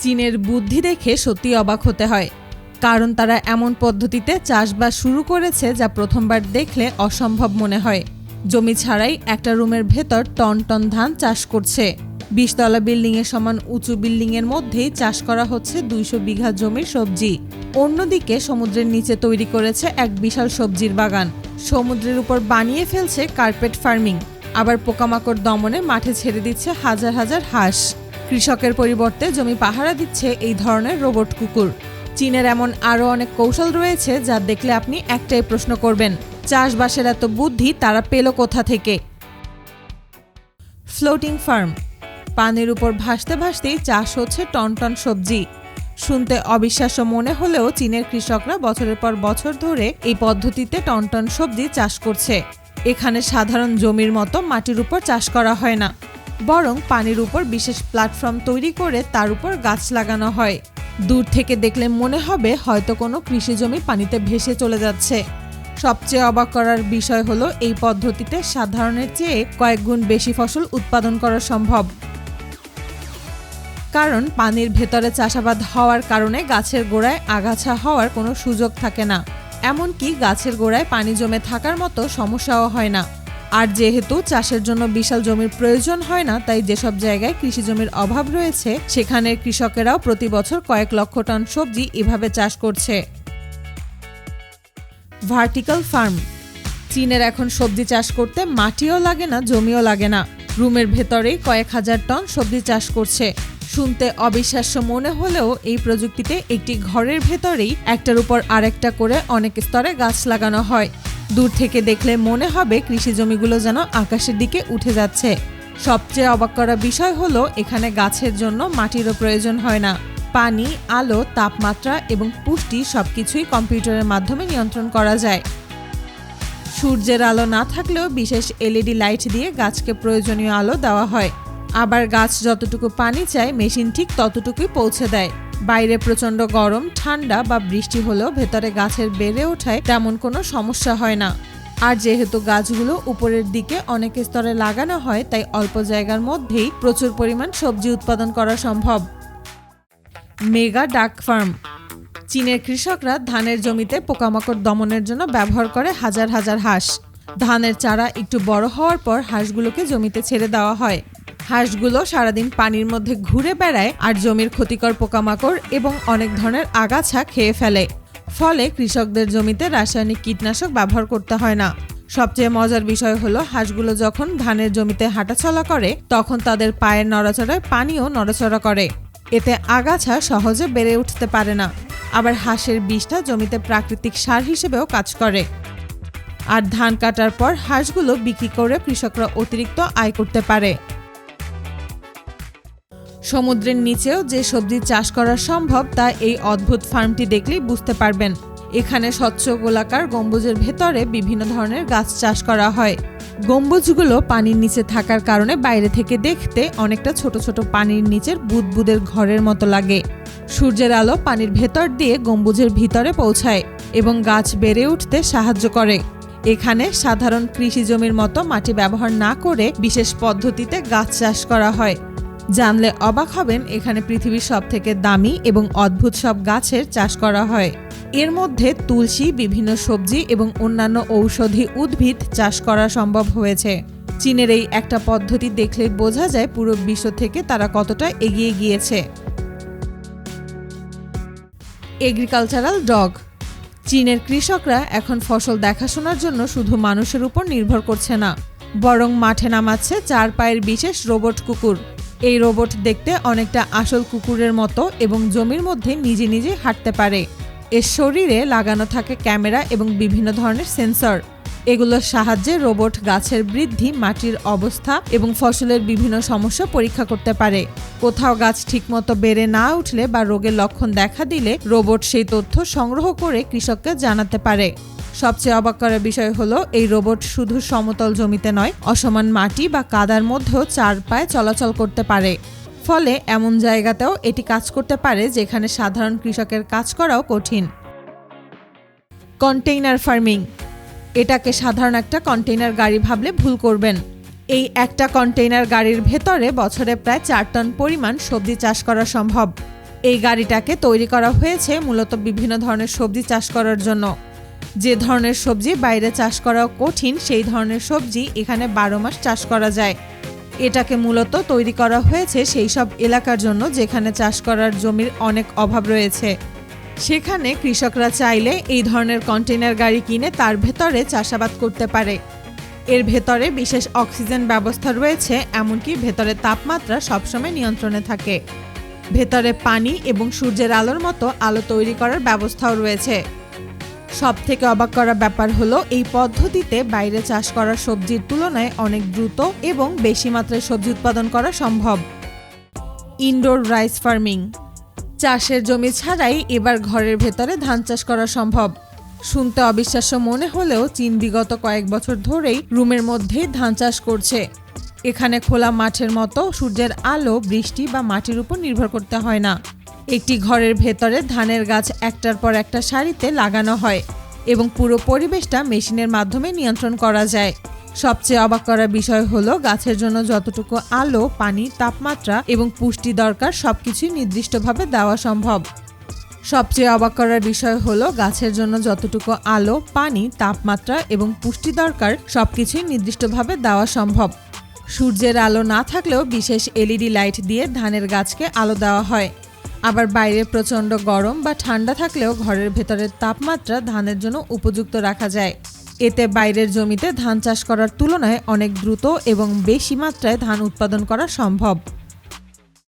চীনের বুদ্ধি দেখে সত্যি অবাক হতে হয়, কারণ তারা এমন পদ্ধতিতে চাষবাস শুরু করেছে যা প্রথমবার দেখলে অসম্ভব মনে হয়। জমি ছাড়াই একটা রুমের ভেতর টন টন ধান চাষ করছে। 20 তলা বিল্ডিংয়ের সমান উঁচু বিল্ডিংয়ের মধ্যেই চাষ করা হচ্ছে 200 বিঘা জমির সবজি। অন্যদিকে সমুদ্রের নিচে তৈরি করেছে এক বিশাল সবজির বাগান। সমুদ্রের উপর বানিয়ে ফেলছে কার্পেট ফার্মিং। আবার পোকামাকড় দমনে মাঠে ছেড়ে দিচ্ছে হাজার হাজার হাঁস। কৃষকের পরিবর্তে জমি পাহারা দিচ্ছে এই ধরনের রোবট কুকুর। চীনের এমন আরও অনেক কৌশল রয়েছে যা দেখলে আপনি একটাই প্রশ্ন করবেন, চাষবাসের এত বুদ্ধি তারা পেল কোথা থেকে? Floating farm. পানির উপর ভাসতে ভাসতেই চাষ হচ্ছে টন টন সবজি। শুনতে অবিশ্বাস্য মনে হলেও চীনের কৃষকরা বছরের পর বছর ধরে এই পদ্ধতিতে টন টন সবজি চাষ করছে। এখানে সাধারণ জমির মতো মাটির উপর চাষ করা হয় না, বরং পানির উপর বিশেষ প্ল্যাটফর্ম তৈরি করে তার উপর গাছ লাগানো হয়। দূর থেকে দেখলে মনে হবে হয়তো কোনো কৃষি জমি পানিতে ভেসে চলে যাচ্ছে। সবচেয়ে অবাক করার বিষয় হলো এই পদ্ধতিতে সাধারণের চেয়ে কয়েক গুণ বেশি ফসল উৎপাদন করা সম্ভব। কারণ পানির ভেতরে চাষাবাদ হওয়ার কারণে গাছের গোড়ায় আগাছা হওয়ার কোনো সুযোগ থাকে না। এমনকি গাছের গোড়ায় পানি জমে থাকার মতো সমস্যাও হয় না। আর যেহেতু চাষের জন্য বিশাল জমির প্রয়োজন হয় না, তাই যেসব জায়গায় কৃষি জমির অভাব রয়েছে সেখানের কৃষকেরাও প্রতি বছর কয়েক লক্ষ টন সবজি এভাবে চাষ করছে। Vertical farm. চীনের এখন সবজি চাষ করতে মাটিও লাগে না, জমিও লাগে না। রুমের ভেতরেই কয়েক হাজার টন সবজি চাষ করছে। শুনতে অবিশ্বাস্য মনে হলেও এই প্রযুক্তিতে একটি ঘরের ভেতরেই একটার উপর আরেকটা করে অনেক স্তরে গাছ লাগানো হয়। দূর থেকে দেখলে মনে হবে কৃষি জমিগুলো যেন আকাশের দিকে উঠে যাচ্ছে। সবচেয়ে অবাক করা বিষয় হলো এখানে গাছের জন্য মাটিরও প্রয়োজন হয় না। পানি, আলো, তাপমাত্রা এবং পুষ্টি সবকিছুই কম্পিউটারের মাধ্যমে নিয়ন্ত্রণ করা যায়। সূর্যের আলো না থাকলেও বিশেষ এলইডি লাইট দিয়ে গাছকে প্রয়োজনীয় আলো দেওয়া হয়। আবার গাছ যতটুকু পানি চায় মেশিন ঠিক ততটুকুই পৌঁছে দেয়। বাইরে প্রচণ্ড গরম, ঠান্ডা বা বৃষ্টি হলেও ভেতরে গাছের বেড়ে ওঠায় তেমন কোনো সমস্যা হয় না। আর যেহেতু গাছগুলো উপরের দিকে অনেক স্তরে লাগানো হয়, তাই অল্প জায়গার মধ্যেই প্রচুর পরিমাণ সবজি উৎপাদন করা সম্ভব। মেগা ডাক ফার্ম। চীনের কৃষকরা ধানের জমিতে পোকামাকড় দমনের জন্য ব্যবহার করে হাজার হাজার হাঁস। ধানের চারা একটু বড় হওয়ার পর হাঁসগুলোকে জমিতে ছেড়ে দেওয়া হয়। হাঁসগুলো সারাদিন পানির মধ্যে ঘুরে বেড়ায় আর জমির ক্ষতিকর পোকামাকড় এবং অনেক ধরনের আগাছা খেয়ে ফেলে। ফলে কৃষকদের জমিতে রাসায়নিক কীটনাশক ব্যবহার করতে হয় না। সবচেয়ে মজার বিষয় হলো হাঁসগুলো যখন ধানের জমিতে হাঁটাচলা করে তখন তাদের পায়ের নড়াচড়ায় পানিও নড়াচড়া করে। এতে আগাছা সহজে বেড়ে উঠতে পারে না। আবার হাঁসের বিষটা জমিতে প্রাকৃতিক সার হিসেবেও কাজ করে। আর ধান কাটার পর হাঁসগুলো বিক্রি করে কৃষকরা অতিরিক্ত আয় করতে পারে। সমুদ্রের নিচেও যে সবজি চাষ করা সম্ভব তা এই অদ্ভুত ফার্মটি দেখলেই বুঝতে পারবেন। এখানে স্বচ্ছ গোলাকার গম্বুজের ভেতরে বিভিন্ন ধরনের গাছ চাষ করা হয়। গম্বুজগুলো পানির নিচে থাকার কারণে বাইরে থেকে দেখতে অনেকটা ছোট ছোট পানির নিচের বুদবুদের ঘরের মতো লাগে। সূর্যের আলো পানির ভেতর দিয়ে গম্বুজের ভিতরে পৌঁছায় এবং গাছ বেড়ে উঠতে সাহায্য করে। এখানে সাধারণ কৃষি জমির মতো মাটি ব্যবহার না করে বিশেষ পদ্ধতিতে গাছ চাষ করা হয়। জানলে অবাক হবেন এখানে পৃথিবীর সবথেকে দামি এবং অদ্ভুত সব গাছের চাষ করা হয়। এর মধ্যে তুলসী, বিভিন্ন সবজি এবং অন্যান্য ঔষধি উদ্ভিদ চাষ করা সম্ভব হয়েছে। চীনের এই একটা পদ্ধতি দেখলে বোঝা যায় পুরো বিশ্ব থেকে তারা কতটা এগিয়ে গিয়েছে। Agricultural dog. চীনের কৃষকরা এখন ফসল দেখাশোনার জন্য শুধু মানুষের উপর নির্ভর করছে না, বরং মাঠে নামাচ্ছে 4 পায়ের বিশেষ রোবট কুকুর। এই রোবট দেখতে অনেকটা আসল কুকুরের মতো এবং জমির মধ্যে নিজে নিজে হাঁটতে পারে। এর শরীরে লাগানো থাকে ক্যামেরা এবং বিভিন্ন ধরনের সেন্সর। এগুলোর সাহায্যে রোবট গাছের বৃদ্ধি, মাটির অবস্থা এবং ফসলের বিভিন্ন সমস্যা পরীক্ষা করতে পারে। কোথাও গাছ ঠিকমতো বেড়ে না উঠলে বা রোগের লক্ষণ দেখা দিলে রোবট সেই তথ্য সংগ্রহ করে কৃষককে জানাতে পারে। সবচেয়ে অবাক করার বিষয় হলো এই রোবট শুধু সমতল জমিতে নয়, অসমান মাটি বা কাদার মধ্যেও 4 পায়ে চলাচল করতে পারে। ফলে এমন জায়গাতেও এটি কাজ করতে পারে যেখানে সাধারণ কৃষকের কাজ করাও কঠিন। Container farming. এটাকে সাধারণ একটা কন্টেইনার গাড়ি ভাবলে ভুল করবেন। এই একটা কন্টেইনার গাড়ির ভেতরে বছরে প্রায় 4 টন পরিমাণ সবজি চাষ করা সম্ভব। এই গাড়িটাকে তৈরি করা হয়েছে মূলত বিভিন্ন ধরনের সবজি চাষ করার জন্য। যে ধরনের সবজি বাইরে চাষ করা কঠিন সেই ধরনের সবজি এখানে 12 মাস চাষ করা যায়। এটাকে মূলত তৈরি করা হয়েছে সেই সব এলাকার জন্য যেখানে চাষ করার জমির অনেক অভাব রয়েছে। সেখানে কৃষকরা চাইলে এই ধরনের কন্টেইনার গাড়ি কিনে তার ভেতরে চাষাবাদ করতে পারে। এর ভেতরে বিশেষ অক্সিজেন ব্যবস্থা রয়েছে, এমনকি ভেতরে তাপমাত্রা সবসময় নিয়ন্ত্রণে থাকে। ভেতরে পানি এবং সূর্যের আলোর মতো আলো তৈরি করার ব্যবস্থাও রয়েছে। সবথেকে অবাক করা ব্যাপার হলো এই পদ্ধতিতে বাইরে চাষ করা সবজির তুলনায় অনেক দ্রুত এবং বেশি মাত্রায় সবজি উৎপাদন করা সম্ভব। Indoor rice farming. চাষের জমি ছাড়াই এবার ঘরের ভেতরে ধান চাষ করা সম্ভব। শুনতে অবিশ্বাস্য মনে হলেও চীন বিগত কয়েক বছর ধরেই রুমের মধ্যেই ধান চাষ করছে। এখানে খোলা মাঠের মতো সূর্যের আলো, বৃষ্টি বা মাটির উপর নির্ভর করতে হয় না। একটি ঘরের ভেতরে ধানের গাছ একটার পর একটা সারিতে লাগানো হয় এবং পুরো পরিবেশটা মেশিনের মাধ্যমে নিয়ন্ত্রণ করা যায়। সবচেয়ে অবাক করার বিষয় হলো গাছের জন্য যতটুকু আলো, পানি, তাপমাত্রা এবং পুষ্টি দরকার সবকিছুই নির্দিষ্টভাবে দেওয়া সম্ভব। সবচেয়ে অবাক করার বিষয় হলো গাছের জন্য যতটুকু আলো, পানি, তাপমাত্রা এবং পুষ্টি দরকার সবকিছুই নির্দিষ্টভাবে দেওয়া সম্ভব। সূর্যের আলো না থাকলেও বিশেষ এলইডি লাইট দিয়ে ধানের গাছকে আলো দেওয়া হয়। আবার বাইরে প্রচণ্ড গরম বা ঠান্ডা থাকলেও ঘরের ভেতরের তাপমাত্রা ধানের জন্য উপযুক্ত রাখা যায়। এতে বাইরের জমিতে ধান চাষ করার তুলনায় অনেক দ্রুত এবং বেশি মাত্রায় ধান উৎপাদন করা সম্ভব।